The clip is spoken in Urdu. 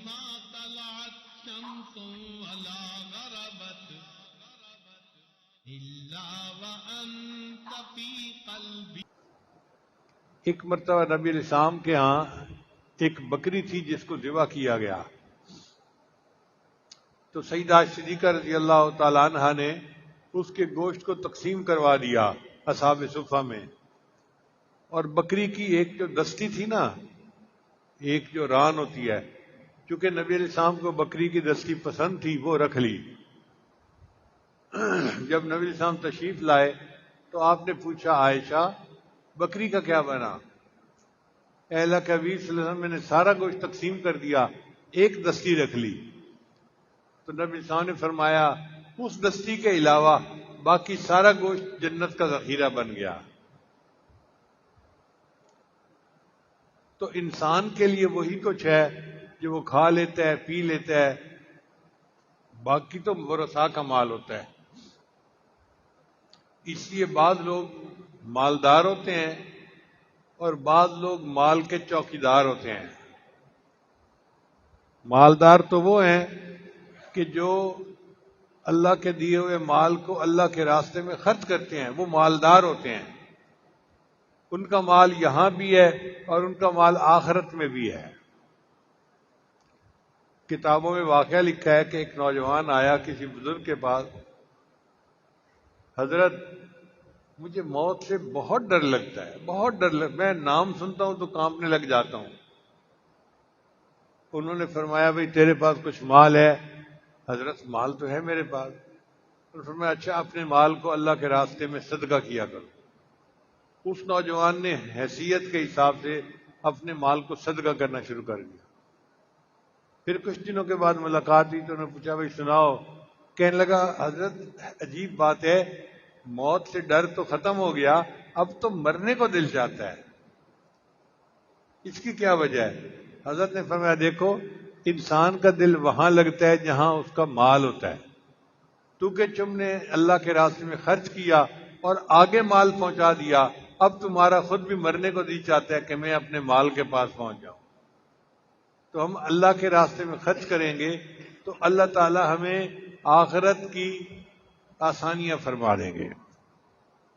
ما طلعت شمس ولا غربت الا وانت في قلبي. ایک مرتبہ نبی علیہ السلام کے ہاں ایک بکری تھی جس کو ذبح کیا گیا، تو سیدہ صدیقہ رضی اللہ تعالیٰ عنہا نے اس کے گوشت کو تقسیم کروا دیا اصحاب صفہ میں، اور بکری کی ایک جو دستی تھی نا، ایک جو ران ہوتی ہے، چونکہ نبی علیہ السلام کو بکری کی دستی پسند تھی، وہ رکھ لی. جب نبی علیہ السلام تشریف لائے تو آپ نے پوچھا عائشہ بکری کا کیا بنا؟ اے اللہ کے حبیب صلی اللہ علیہ وسلم، میں نے سارا گوشت تقسیم کر دیا، ایک دستی رکھ لی. تو نبی علیہ السلام نے فرمایا اس دستی کے علاوہ باقی سارا گوشت جنت کا ذخیرہ بن گیا. تو انسان کے لیے وہی کچھ ہے جو وہ کھا لیتا ہے، پی لیتا ہے، باقی تو ورثاء کا مال ہوتا ہے. اس لیے بعض لوگ مالدار ہوتے ہیں اور بعض لوگ مال کے چوکیدار ہوتے ہیں. مالدار تو وہ ہیں کہ جو اللہ کے دیے ہوئے مال کو اللہ کے راستے میں خرچ کرتے ہیں، وہ مالدار ہوتے ہیں. ان کا مال یہاں بھی ہے اور ان کا مال آخرت میں بھی ہے. کتابوں میں واقعہ لکھا ہے کہ ایک نوجوان آیا کسی بزرگ کے پاس، حضرت مجھے موت سے بہت ڈر لگتا ہے، بہت میں نام سنتا ہوں تو کانپنے لگ جاتا ہوں. انہوں نے فرمایا بھئی تیرے پاس کچھ مال ہے؟ حضرت مال تو ہے میرے پاس. انہوں نے فرمایا اچھا اپنے مال کو اللہ کے راستے میں صدقہ کیا کرو. اس نوجوان نے حیثیت کے حساب سے اپنے مال کو صدقہ کرنا شروع کر دیا. پھر کچھ دنوں کے بعد ملاقات ہوئی تو انہوں نے پوچھا بھئی سناؤ. کہنے لگا حضرت عجیب بات ہے، موت سے ڈر تو ختم ہو گیا، اب تو مرنے کو دل چاہتا ہے. اس کی کیا وجہ ہے؟ حضرت نے فرمایا دیکھو، انسان کا دل وہاں لگتا ہے جہاں اس کا مال ہوتا ہے. تو کہ تم نے اللہ کے راستے میں خرچ کیا اور آگے مال پہنچا دیا، اب تمہارا خود بھی مرنے کو دل چاہتا ہے کہ میں اپنے مال کے پاس پہنچ جاؤں. تو ہم اللہ کے راستے میں خرچ کریں گے تو اللہ تعالی ہمیں آخرت کی آسانیاں فرما دیں گے.